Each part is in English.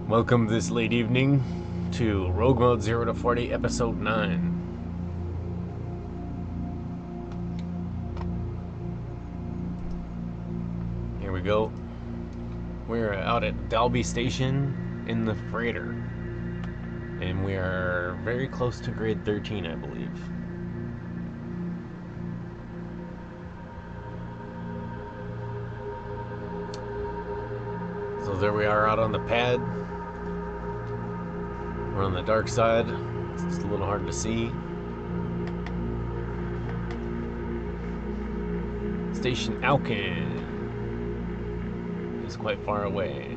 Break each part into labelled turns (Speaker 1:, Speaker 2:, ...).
Speaker 1: Welcome this late evening to Rogue Mode 0 to 40, Episode 9. Here we go. We're out at Dalby Station in the freighter. And we are very close to grade 13, I believe. So there we are out on the pad. We're on the dark side. It's a little hard to see. Station Alkin is quite far away.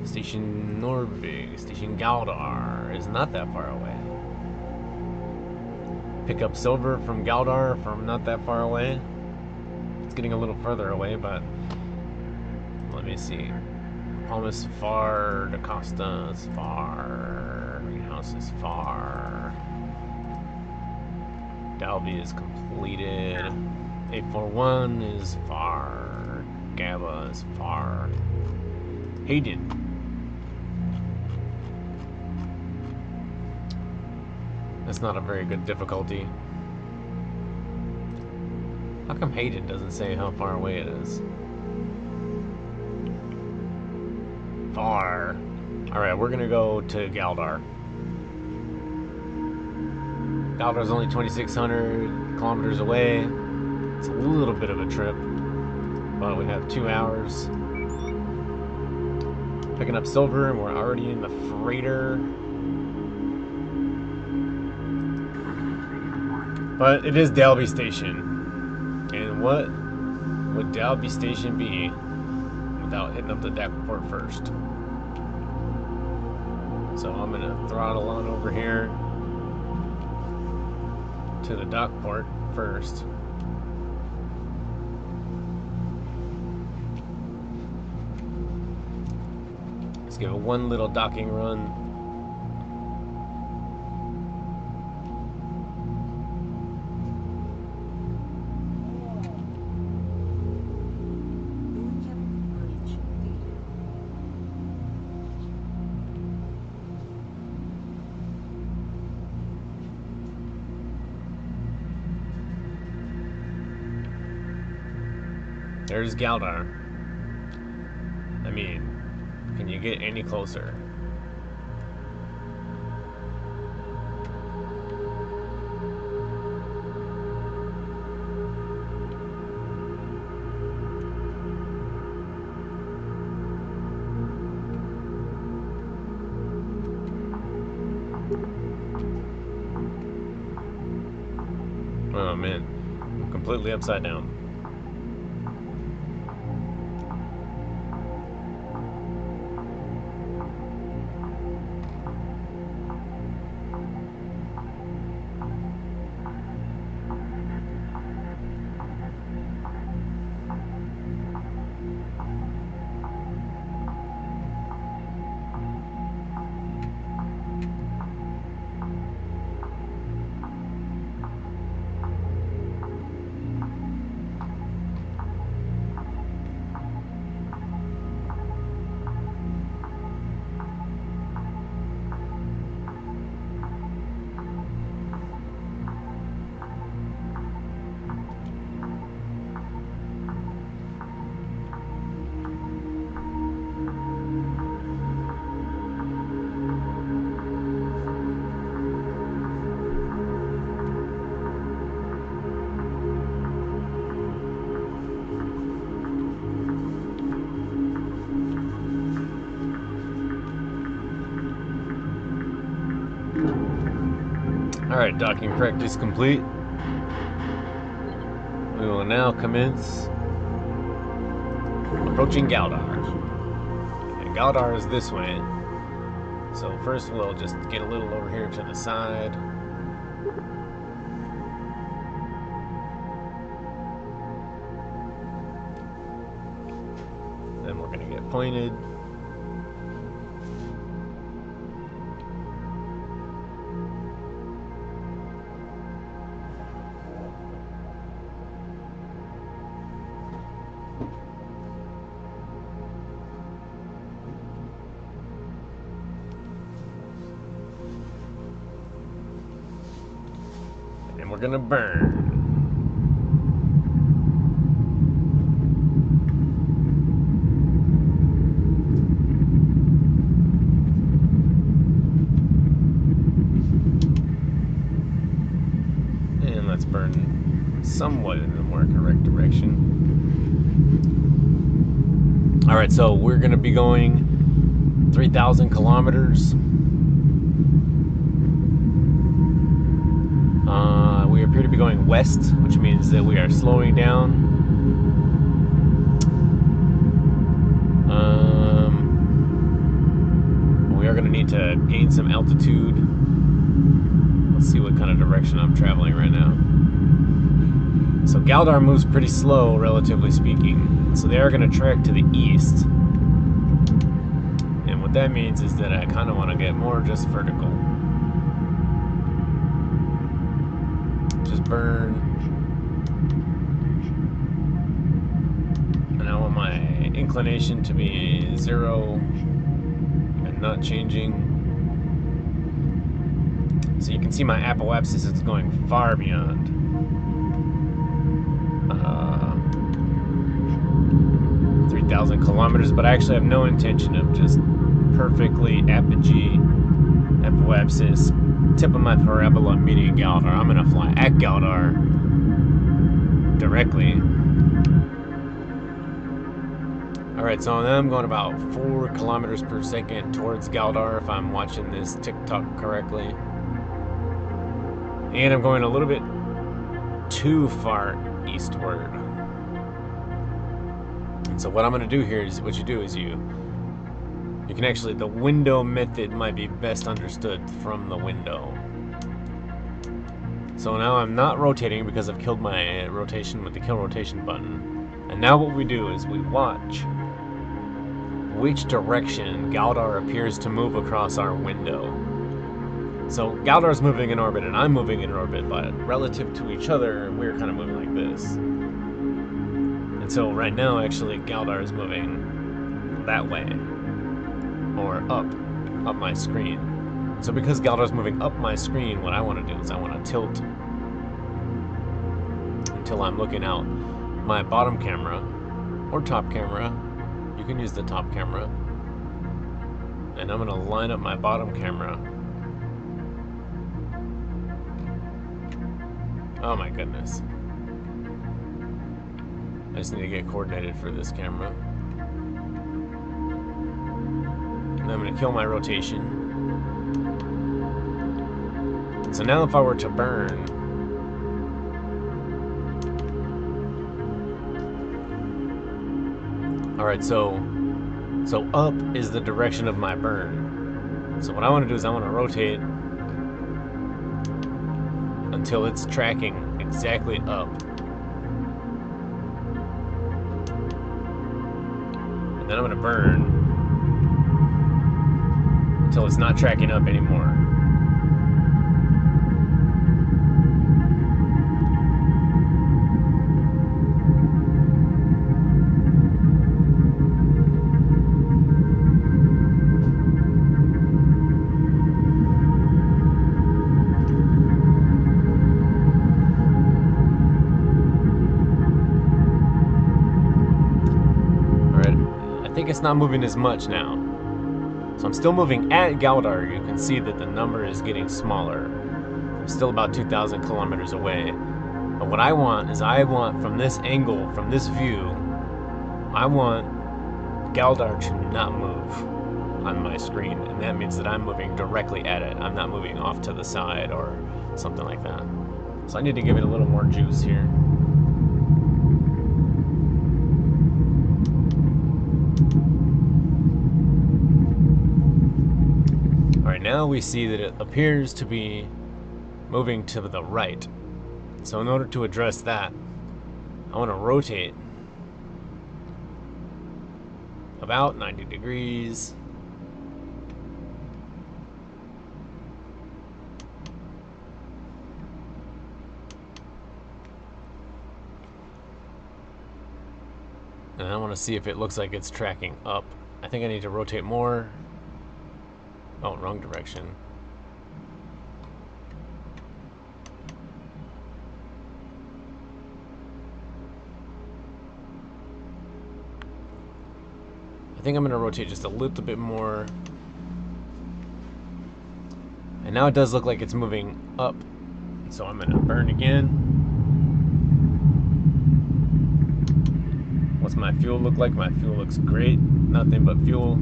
Speaker 1: Station Norvig, Station Galdar is not that far away. Pick up silver from Galdar from not that far away. It's getting a little further away, but let me see. Palmas far, DaCosta is far, Greenhouse is far, Dalby is completed, 841 is far, Gaba is far, Hayden. That's not a very good difficulty. How come Hayden doesn't say how far away it is? Far. Alright, we're gonna go to Galdar. Galdar's only 2,600 kilometers away. It's a little bit of a trip, but we have 2 hours. Picking up silver, and we're already in the freighter. But it is Dalby Station. And what would Dalby Station be without hitting up the deck port first? So I'm gonna throttle on over here to the dock port first. Let's give it one little docking run. There's Galdar. I mean, can you get any closer? Oh man, I'm completely upside down. Alright, docking practice complete. We will now commence approaching Galdar. And Galdar is this way. So first we'll just get a little over here to the side. Then we're going to get pointed. we're gonna burn. And let's burn somewhat in the more correct direction. Alright, so we're gonna be going 3,000 kilometers. We appear to be going west, which means that we are slowing down. We are going to need to gain some altitude. Let's see what kind of direction I'm traveling right now. So Galdar moves pretty slow, relatively speaking. So they are going to track to the east. And what that means is that I kind of want to get more just vertical. Just burn. And I want my inclination to be 0 and not changing. So you can see my apoapsis is going far beyond 3,000 kilometers, but I actually have no intention of just perfectly apogee, apoapsis, tip of my parabola meeting Galdar. I'm gonna fly at Galdar directly. Alright, so now I'm going about 4 kilometers per second towards Galdar, if I'm watching this TikTok correctly. And I'm going a little bit too far eastward. And so what I'm gonna do here is, what you do is you can actually, the window method might be best understood from the window. So now I'm not rotating because I've killed my rotation with the kill rotation button. And now what we do is we watch which direction Galdar appears to move across our window. So Galdar's moving in orbit and I'm moving in orbit, but relative to each other, we're kind of moving like this. And so right now, actually, Galdar is moving that way. Or up my screen. So because Galdar's moving up my screen, what I want to do is I want to tilt until I'm looking out my bottom camera or top camera. You can use the top camera. And I'm going to line up my bottom camera. Oh my goodness. I just need to get coordinated for this camera. And I'm going to kill my rotation. So now if I were to burn, alright, so up is the direction of my burn. So what I want to do is I want to rotate until it's tracking exactly up. And then I'm going to burn until it's not tracking up anymore. It's not moving as much now. So I'm still moving at Galdar. You can see that the number is getting smaller. I'm still about 2,000 kilometers away. But what I want is from this angle, from this view, I want Galdar to not move on my screen. And that means that I'm moving directly at it. I'm not moving off to the side or something like that. So I need to give it a little more juice here. Alright, now we see that it appears to be moving to the right. So in order to address that, I want to rotate about 90 degrees. And I want to see if it looks like it's tracking up. I think I need to rotate more. Oh, wrong direction. I think I'm going to rotate just a little bit more. And now it does look like it's moving up. So I'm going to burn again. What's my fuel look like? My fuel looks great. Nothing but fuel.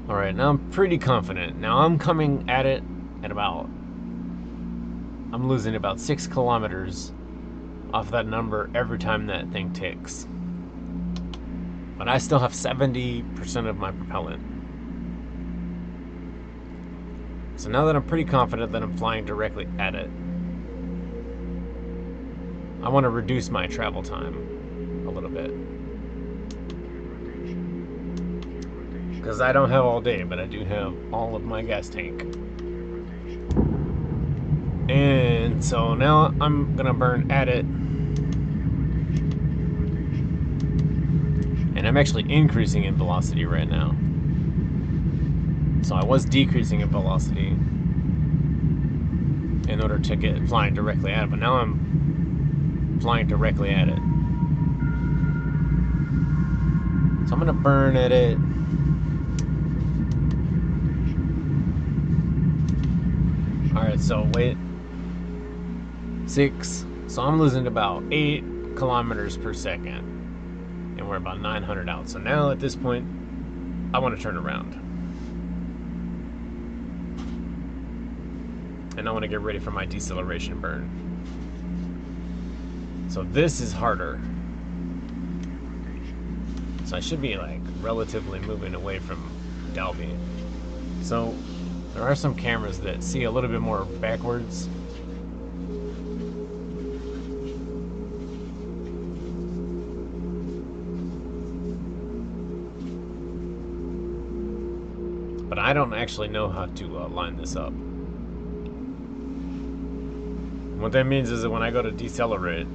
Speaker 1: Alright, now I'm pretty confident. Now I'm coming at it at about... I'm losing about 6 kilometers off that number every time that thing ticks. But I still have 70% of my propellant. So now that I'm pretty confident that I'm flying directly at it, I want to reduce my travel time a little bit. Because I don't have all day, but I do have all of my gas tank. And so now I'm going to burn at it. And I'm actually increasing in velocity right now. So I was decreasing in velocity in order to get flying directly at it, but now I'm flying directly at it. So I'm going to burn at it. Alright, so wait. 6. So I'm losing about 8 kilometers per second. And we're about 900 out. So now at this point, I want to turn around. And I want to get ready for my deceleration burn. So this is harder. So I should be like relatively moving away from Dalby. So there are some cameras that see a little bit more backwards. But I don't actually know how to line this up. What that means is that when I go to decelerate,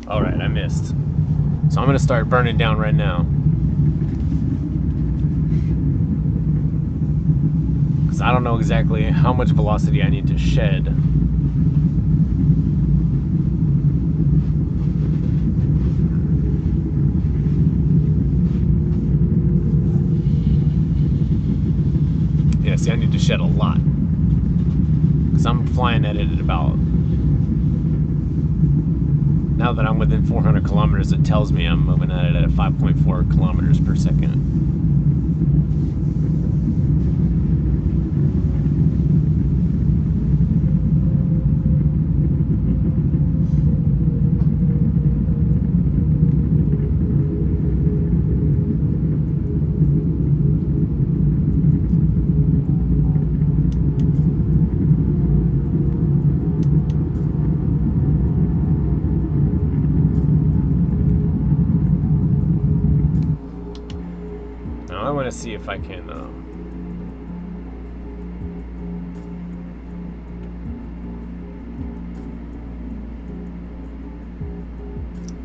Speaker 1: alright, I missed. So I'm going to start burning down right now. Because I don't know exactly how much velocity I need to shed. Yeah, see, I need to shed a lot. Because I'm flying at it at about... Now that I'm within 400 kilometers, it tells me I'm moving at it at 5.4 kilometers per second. I want to see if I can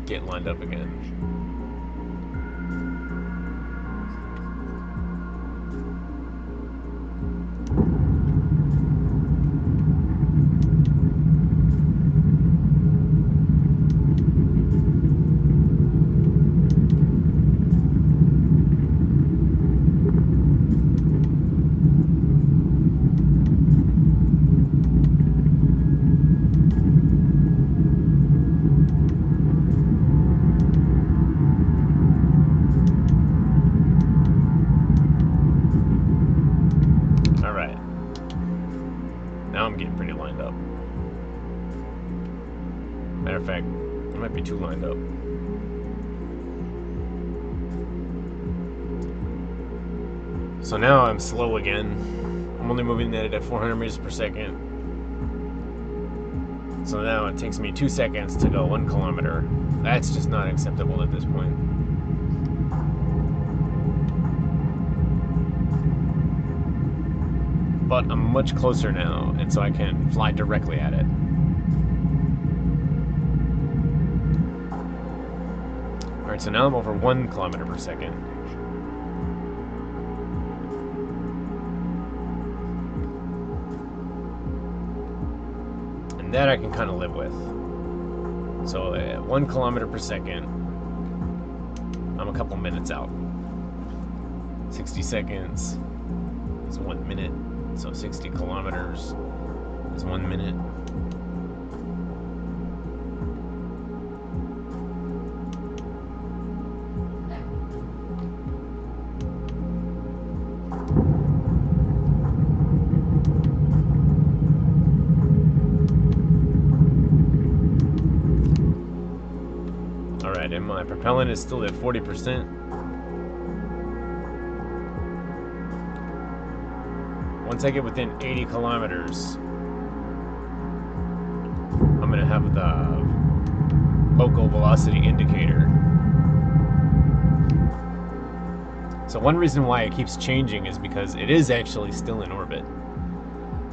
Speaker 1: get lined up again. Now I'm getting pretty lined up. Matter of fact, I might be too lined up. So now I'm slow again. I'm only moving it at 400 meters per second. So now it takes me 2 seconds to go 1 kilometer. That's just not acceptable at this point. But I'm much closer now, and so I can fly directly at it. Alright, so now I'm over 1 kilometer per second. And that I can kind of live with. So at 1 kilometer per second, I'm a couple minutes out. 60 seconds is 1 minute. So 60 kilometers is 1 minute. Alright, and my propellant is still at 40%. Once I get within 80 kilometers, I'm going to have the local velocity indicator. So one reason why it keeps changing is because it is actually still in orbit.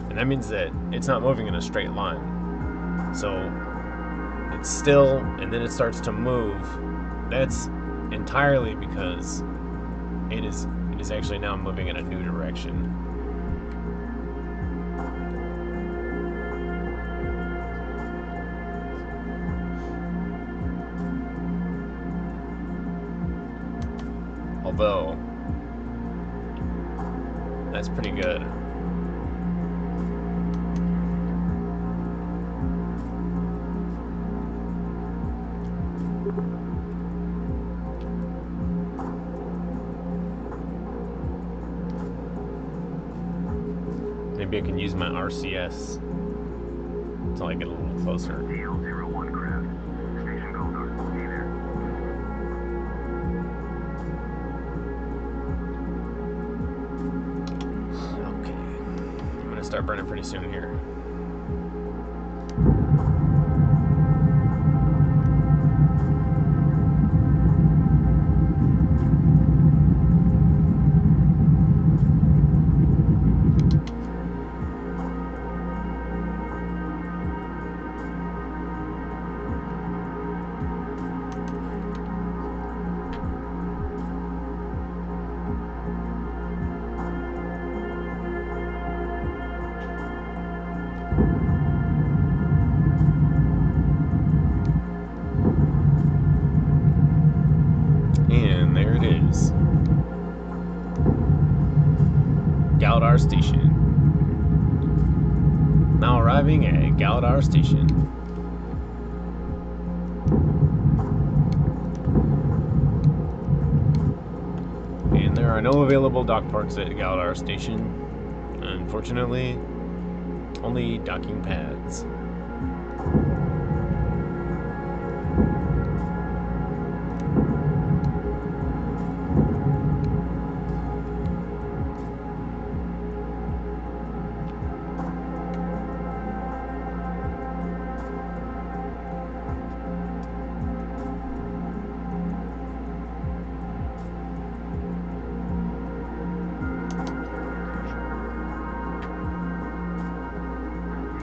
Speaker 1: And that means that it's not moving in a straight line. So it's still, and then it starts to move. That's entirely because it is actually now moving in a new direction. Although, that's pretty good. Maybe I can use my RCS until I get a little closer.
Speaker 2: DL01 craft. Station Goldar. Stay there.
Speaker 1: Okay. I'm gonna start burning pretty soon here. And there it is. Galdar Station. Now arriving at Galdar Station. And there are no available dock parks at Galdar Station. Unfortunately, only docking pads.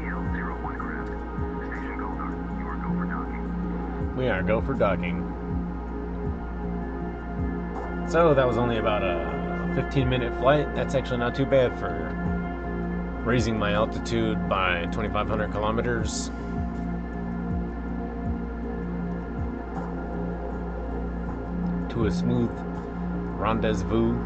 Speaker 2: DL01 craft. Station Goldar. You are go for docking.
Speaker 1: We are go for docking. So that was only about a 15-minute flight. That's actually not too bad for raising my altitude by 2,500 kilometers. To a smooth rendezvous.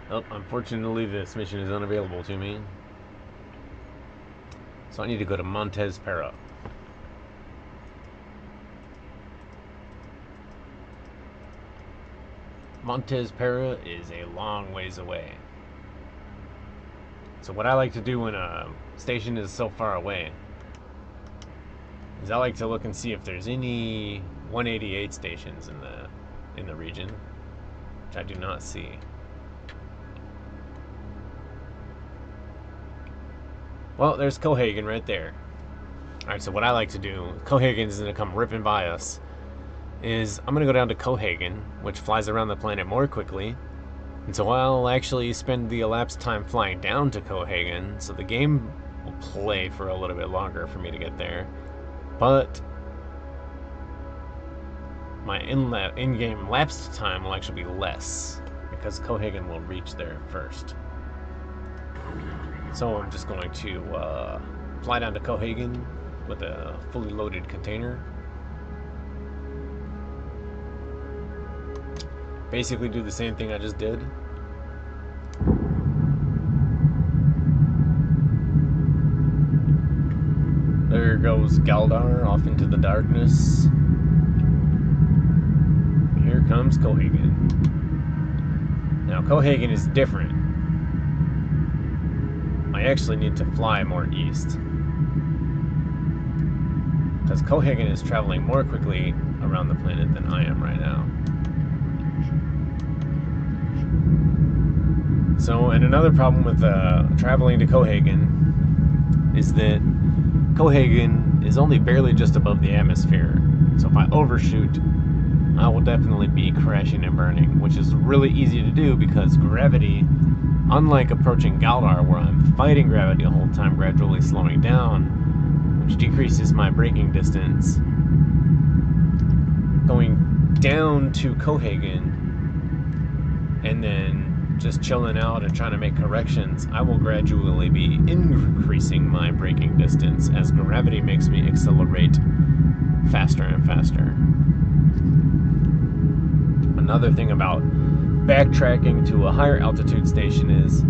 Speaker 1: Oh, unfortunately, this mission is unavailable to me. So I need to go to Montez Para. Montez Para is a long ways away. So what I like to do when a station is so far away is I like to look and see if there's any 188 stations in the region, which I do not see. Well, there's Cohagen right there. Alright, so what I like to do, Cohagen is going to come ripping by us, is I'm going to go down to Cohagen, which flies around the planet more quickly. And so I'll actually spend the elapsed time flying down to Cohagen, so the game will play for a little bit longer for me to get there. But my in-game lapsed time will actually be less, because Cohagen will reach there first. So I'm just going to fly down to Cohagen with a fully loaded container. Basically do the same thing I just did. There goes Galdar off into the darkness. Here comes Cohagen. Now Cohagen is different. I actually need to fly more east, because Cohagen is traveling more quickly around the planet than I am right now. So, and another problem with traveling to Cohagen is that Cohagen is only barely just above the atmosphere. So if I overshoot, I will definitely be crashing and burning, which is really easy to do because gravity, unlike approaching Galdar, where I'm fighting gravity the whole time, gradually slowing down, which decreases my braking distance, going down to Cohagen and then just chilling out and trying to make corrections, I will gradually be increasing my braking distance as gravity makes me accelerate faster and faster. Another thing about backtracking to a higher altitude station is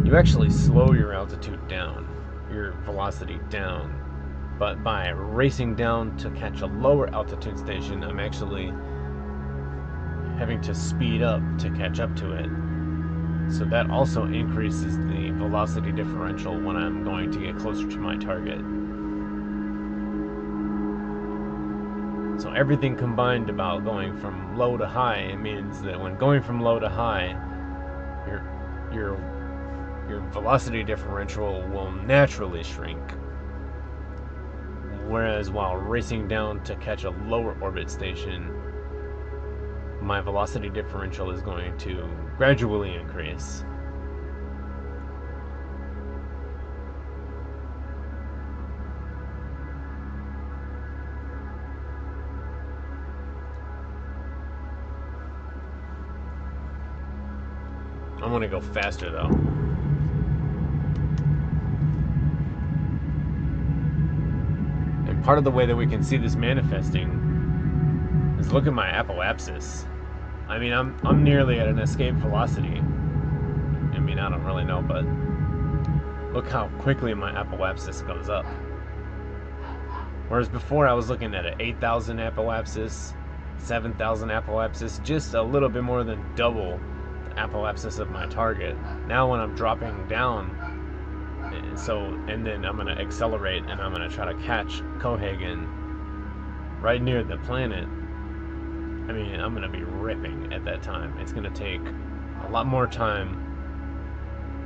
Speaker 1: you actually slow your altitude down, your velocity down. But by racing down to catch a lower altitude station, I'm actually having to speed up to catch up to it. So that also increases the velocity differential when I'm going to get closer to my target. So everything combined about going from low to high means that when going from low to high, your velocity differential will naturally shrink. Whereas while racing down to catch a lower orbit station, my velocity differential is going to gradually increase. I'm gonna go faster though. And part of the way that we can see this manifesting is look at my apoapsis. I mean, I'm nearly at an escape velocity. I mean, I don't really know, but look how quickly my apoapsis goes up. Whereas before I was looking at an 8,000 apoapsis, 7,000 apoapsis, just a little bit more than double the apoapsis of my target. Now when I'm dropping down, and then I'm gonna accelerate and I'm gonna try to catch Cohagen right near the planet. I mean, I'm gonna be ripping at that time. It's gonna take a lot more time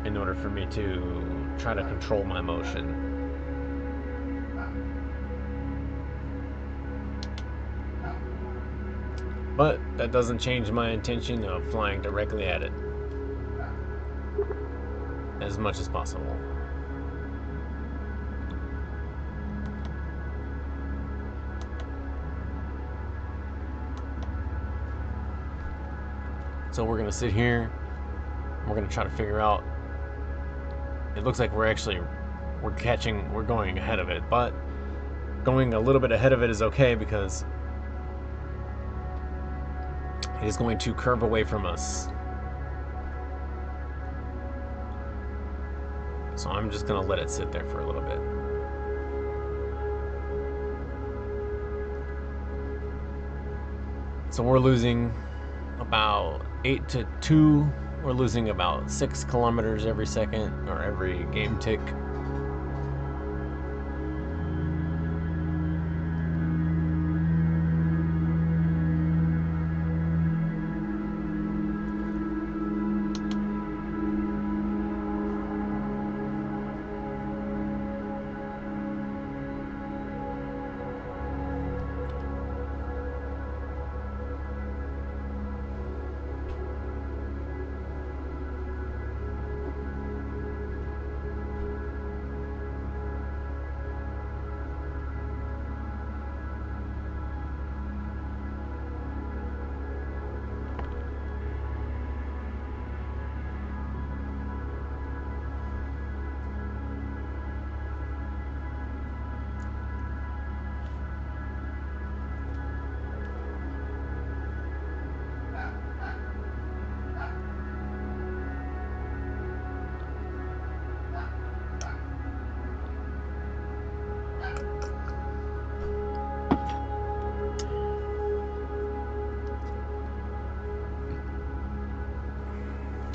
Speaker 1: in order for me to try to control my motion. But that doesn't change my intention of flying directly at it as much as possible. So we're gonna sit here we're gonna try to figure out. It looks like we're going ahead of it, but going a little bit ahead of it is okay because it is going to curve away from us. So I'm just gonna let it sit there for a little bit. So we're losing about 8 to 2. We're losing about 6 kilometers every second, or every game tick.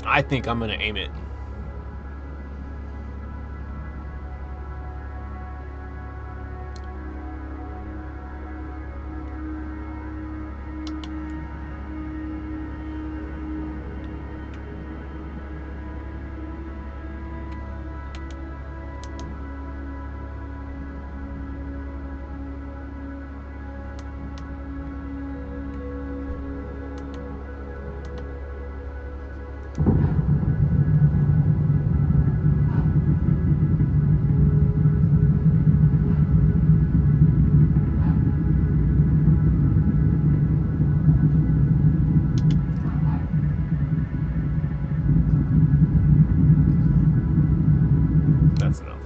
Speaker 1: I think I'm gonna aim it. That's enough.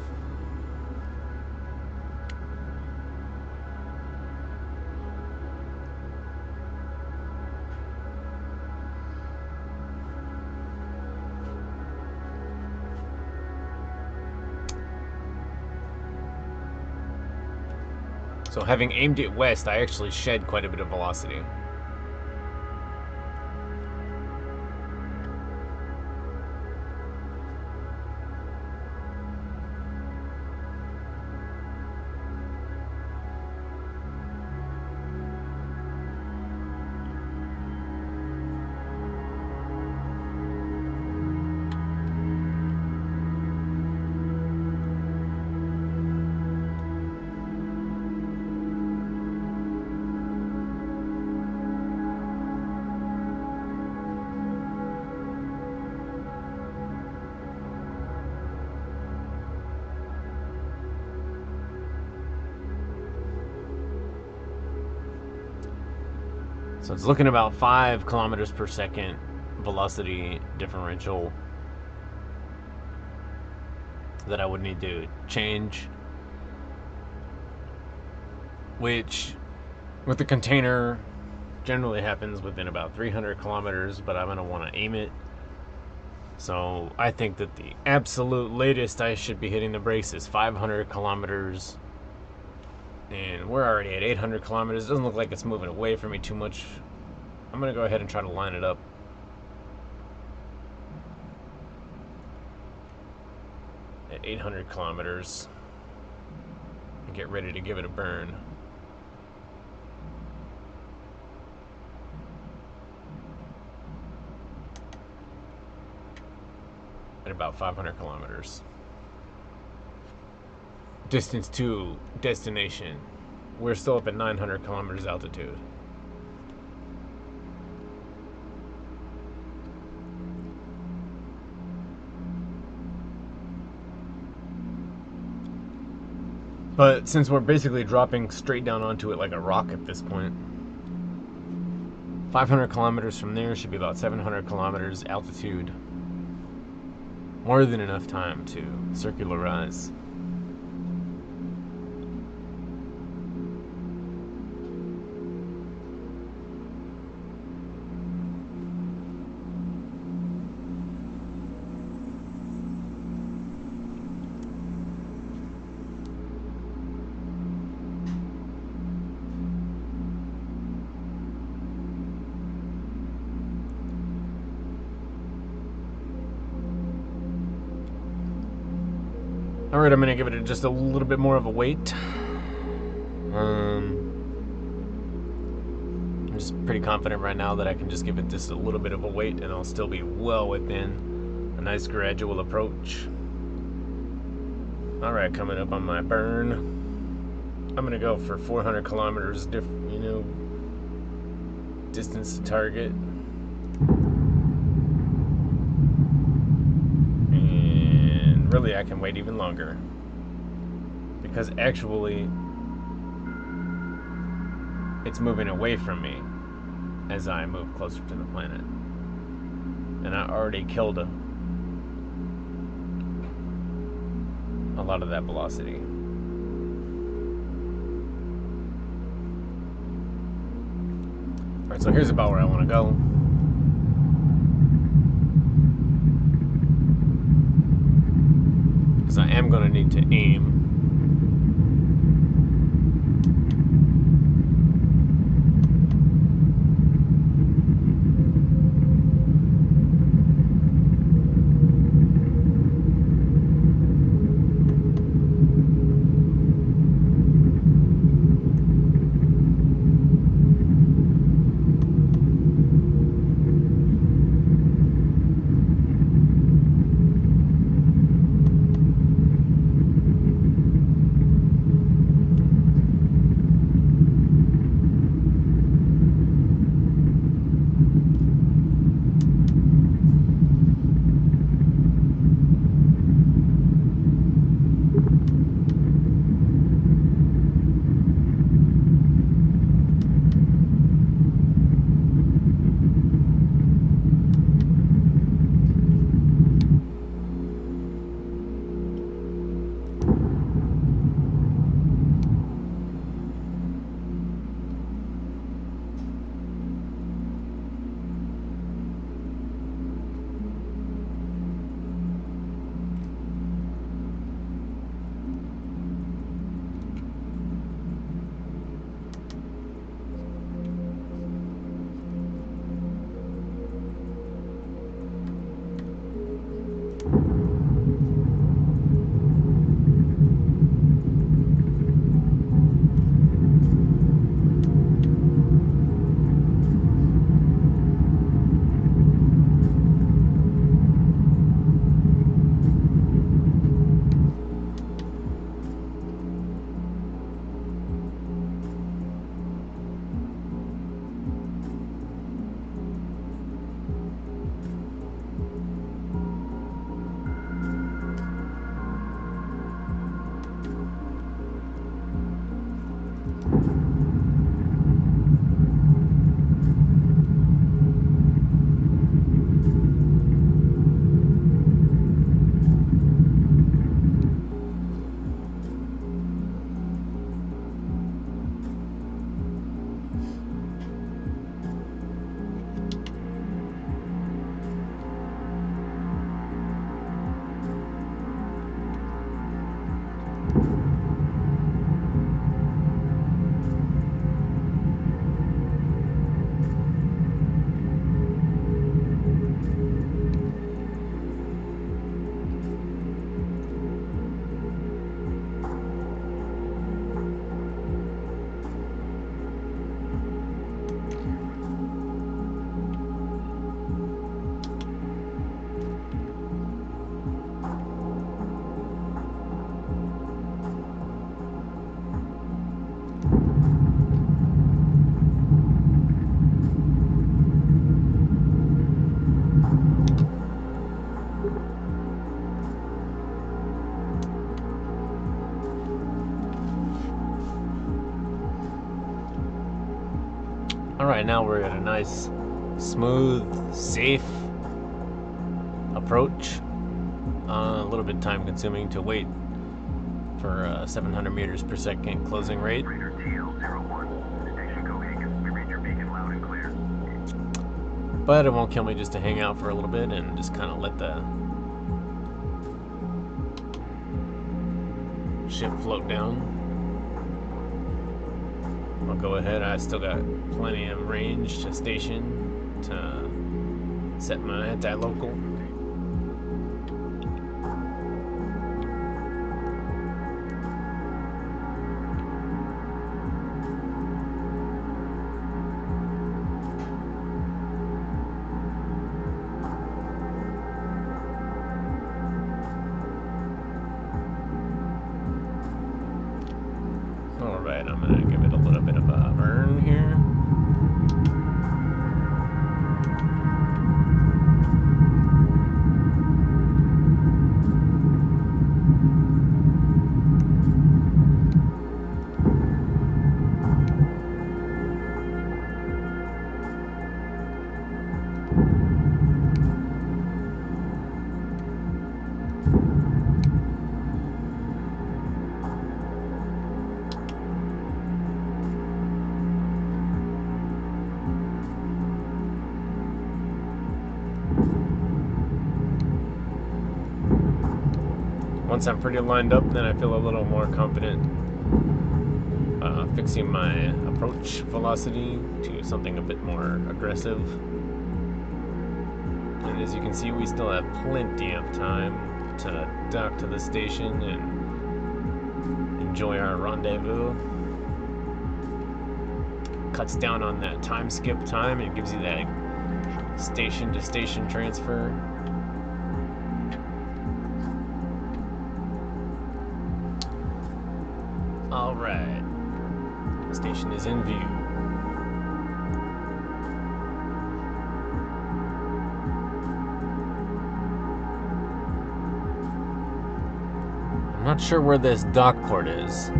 Speaker 1: So having aimed it west, I actually shed quite a bit of velocity. So it's looking about 5 kilometers per second velocity differential that I would need to change, which with the container generally happens within about 300 kilometers, but I'm going to want to aim it. So I think that the absolute latest I should be hitting the brakes is 500 kilometers. And we're already at 800 kilometers. It doesn't look like it's moving away from me too much. I'm going to go ahead and try to line it up. At 800 kilometers. And get ready to give it a burn. At about 500 kilometers. Distance to destination. We're still up at 900 kilometers altitude. But since we're basically dropping straight down onto it like a rock at this point, 500 kilometers from there should be about 700 kilometers altitude. more than enough time to circularize. Alright, I'm going to give it just a little bit more of a wait. I'm just pretty confident right now that I can just give it just a little bit of a wait and I'll still be well within a nice gradual approach. Alright, coming up on my burn. I'm going to go for 400 kilometers, distance to target. Really, I can wait even longer because actually it's moving away from me as I move closer to the planet, and I already killed a lot of that velocity. Alright, so here's about where I want to go. Because I am going to need to aim. Alright, now we're at a nice, smooth, safe approach. A little bit time consuming to wait for 700 meters per second closing rate.
Speaker 2: Radar TL01, station Cohagen. We read your beacon loud and clear.
Speaker 1: But it won't kill me just to hang out for a little bit and just kind of let the ship float down. I'll go ahead. I still got plenty of range to station to set my anti-local. Alright, I'm going to give it a little bit of a burn here. Once I'm pretty lined up, then I feel a little more confident fixing my approach velocity to something a bit more aggressive. And as you can see, we still have plenty of time to dock to the station and enjoy our rendezvous. Cuts down on that time skip time and gives you that station to station transfer. Alright, the station is in view. I'm not sure where this dock port is.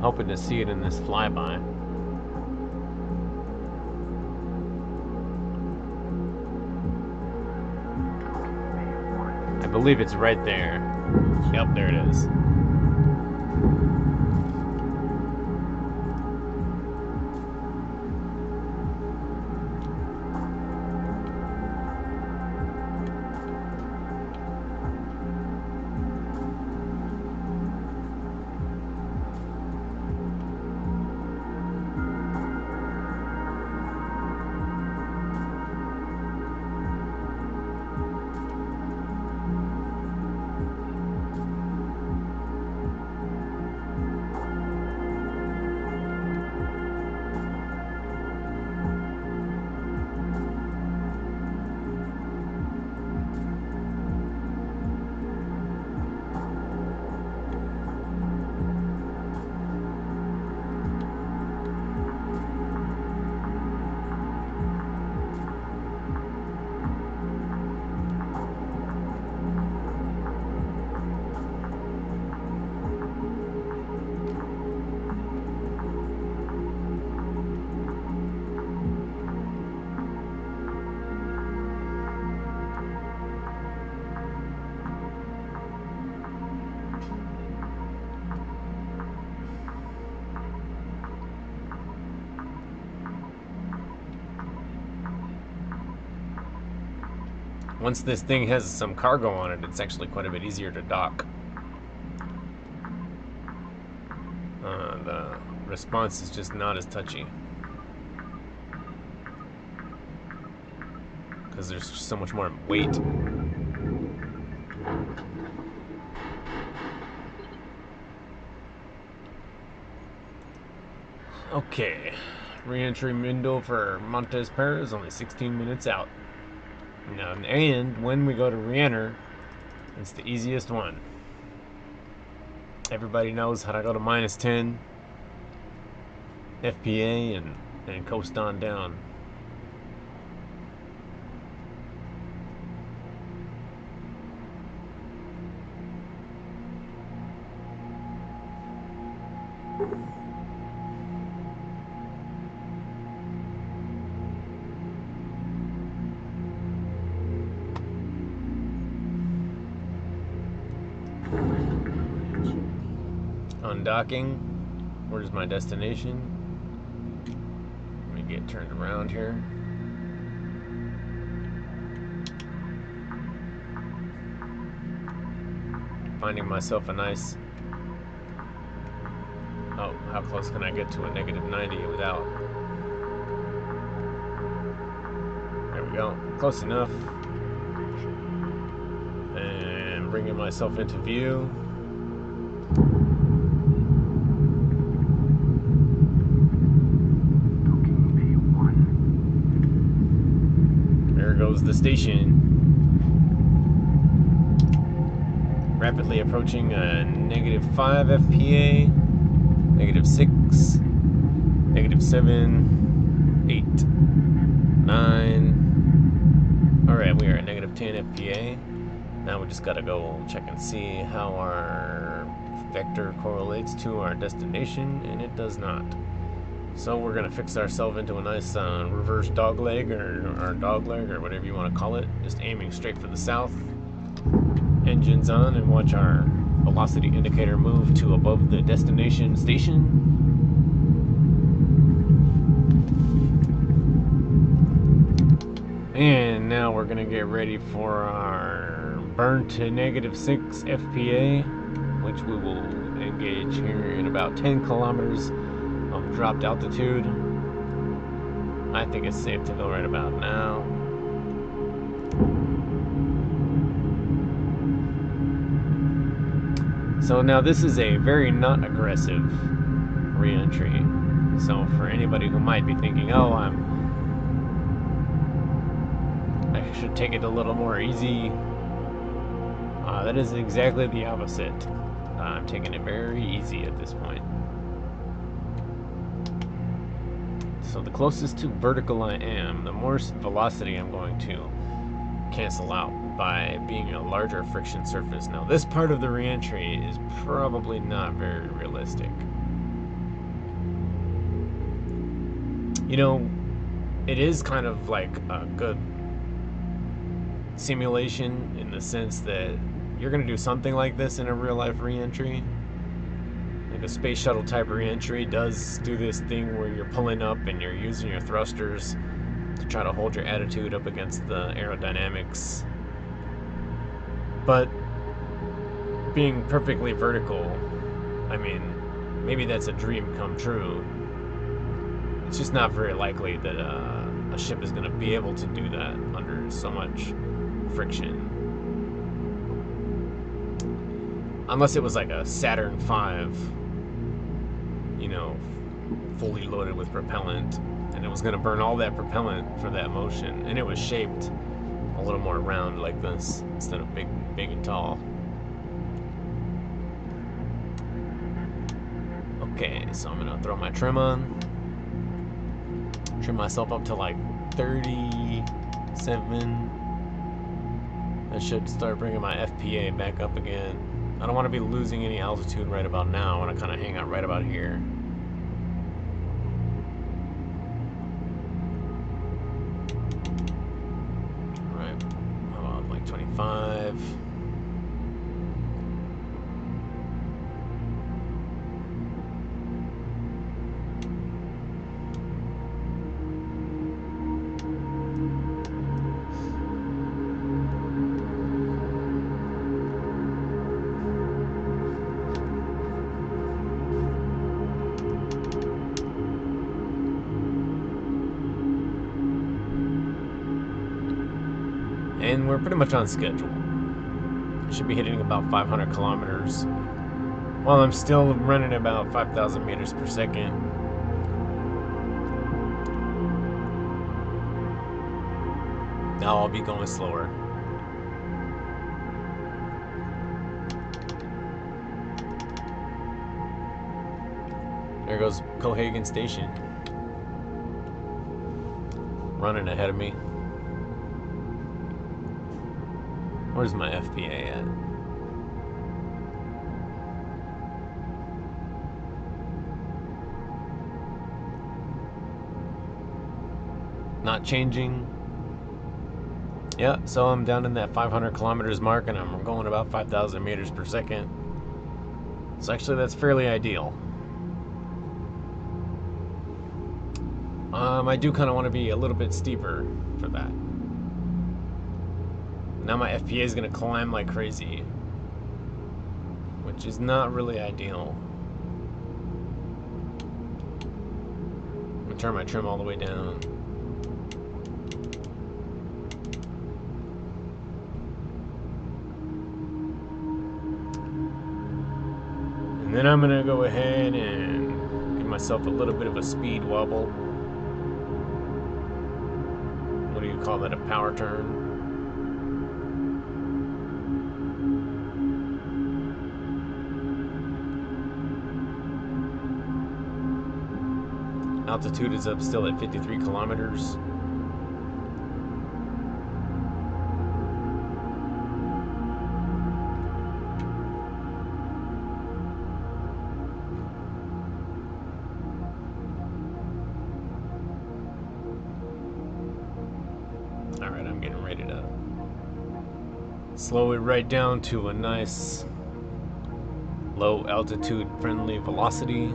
Speaker 1: Hoping to see it in this flyby. I believe it's right there. Yep, there it is. Once this thing has some cargo on it, it's actually quite a bit easier to dock. The response is just not as touchy, because there's so much more weight. Okay, re-entry window for Montes Perez is only 16 minutes out. Now, and when we go to re-enter, it's the easiest one. everybody knows how to go to -10 FPA and coast on down. Undocking. Where's my destination? Let me get turned around here. Finding myself a nice... Oh, how close can I get to a -90 without... There we go. Close enough. And bringing myself into view. There goes the station. Rapidly approaching a -5 FPA, -6, -7, 8, 9. Alright, we are at -10 FPA. Now we just gotta go check and see how our vector correlates to our destination, and it does not. So we're gonna fix ourselves into a nice reverse dogleg, or dogleg, or whatever you want to call it, just aiming straight for the south. Engines on, and watch our velocity indicator move to above the destination station. And now we're gonna get ready for our burn to -6 FPA, which we will engage here in about 10 kilometers of dropped altitude. I think it's safe to go right about now. So now this is a very not aggressive re-entry. So for anybody who might be thinking, oh, I should take it a little more easy, that is exactly the opposite. I'm taking it very easy at this point. So the closest to vertical I am, the more velocity I'm going to cancel out by being a larger friction surface. Now this part of the re-entry is probably not very realistic. You know, it is kind of like a good simulation in the sense that you're going to do something like this in a real life re-entry. Like a space shuttle type re-entry does do this thing where you're pulling up and you're using your thrusters to try to hold your attitude up against the aerodynamics. But being perfectly vertical, I mean, maybe that's a dream come true. It's just not very likely that a ship is going to be able to do that under so much friction. Unless it was like a Saturn V, you know, fully loaded with propellant, and it was going to burn all that propellant for that motion, and it was shaped a little more round like this instead of big and tall. Okay, so I'm gonna throw my trim on, trim myself up to like 37. That should start bringing my FPA back up again. I don't want to be losing any altitude right about now. I want to kind of hang out right about here. Right, how about like 25? And we're pretty much on schedule. Should be hitting about 500 kilometers while I'm still running about 5,000 meters per second. Now I'll be going slower. There goes Cohagen Station. Running ahead of me. Where's my FPA at? Not changing. Yeah, so I'm down in that 500 kilometers mark and I'm going about 5,000 meters per second. So actually that's fairly ideal. I do kind of want to be a little bit steeper for that. Now my FPA is going to climb like crazy, which is not really ideal. I'm going to turn my trim all the way down. And then I'm going to go ahead and give myself a little bit of a speed wobble. What do you call that? A power turn? Altitude is up still at 53 kilometers. Alright, I'm getting ready to slow it right down to a nice low altitude friendly velocity.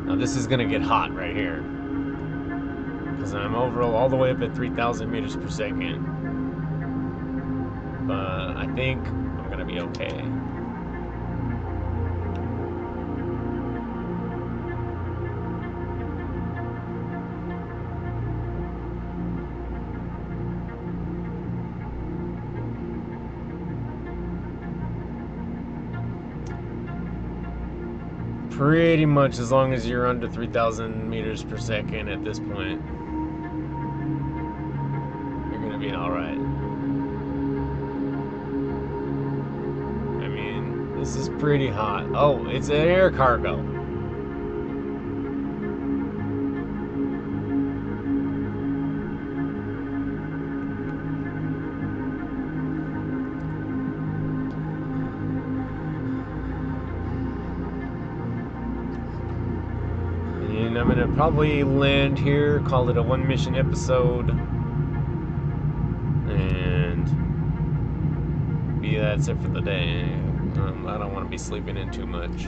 Speaker 1: Now this is gonna get hot right here because I'm overall all the way up at 3,000 meters per second. But I think I'm gonna be okay. Pretty much as long as you're under 3,000 meters per second at this point, you're gonna be alright. I mean, this is pretty hot. Oh, it's an air cargo. And I'm gonna probably land here, call it a one mission episode, and that's it for the day. I don't want to be sleeping in too much.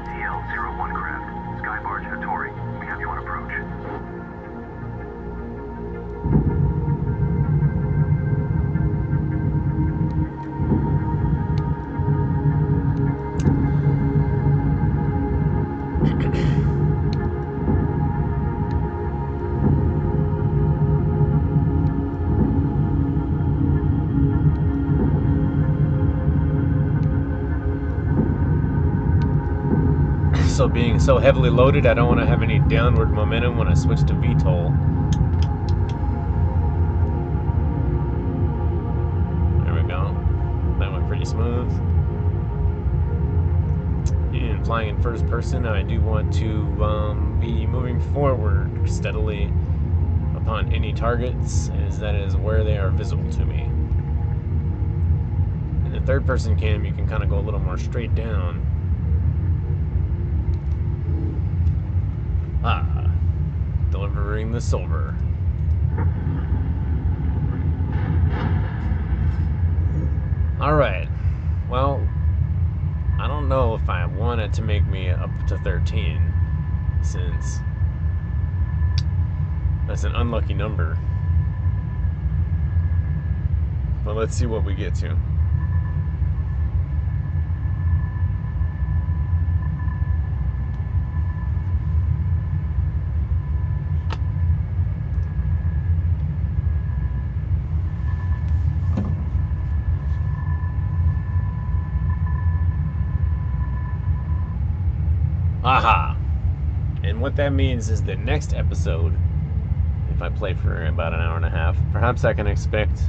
Speaker 2: TL-01 craft, Skybarge Hattori. We have you on approach.
Speaker 1: So being so heavily loaded, I don't want to have any downward momentum when I switch to VTOL. There we go. That went pretty smooth. And flying in first person, I do want to be moving forward steadily upon any targets, as that is where they are visible to me. In the third person cam, you can kind of go a little more straight down. delivering the silver. Alright, well, I don't know if I want it to make me up to 13, since that's an unlucky number. But let's see what we get to. Aha! And what that means is the next episode, if I play for about an hour and a half, perhaps I can expect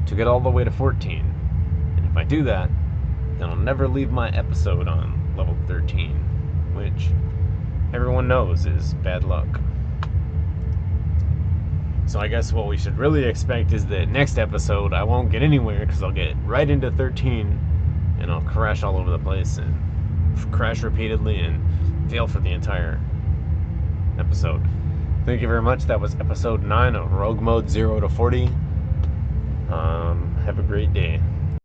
Speaker 1: to get all the way to 14. And if I do that, then I'll never leave my episode on level 13, which everyone knows is bad luck. So I guess what we should really expect is that next episode I won't get anywhere because I'll get right into 13 and I'll crash all over the place and crash repeatedly and fail for the entire episode. Thank you very much. That was episode 9 of Rogue Mode 0 to 40. Have a great day.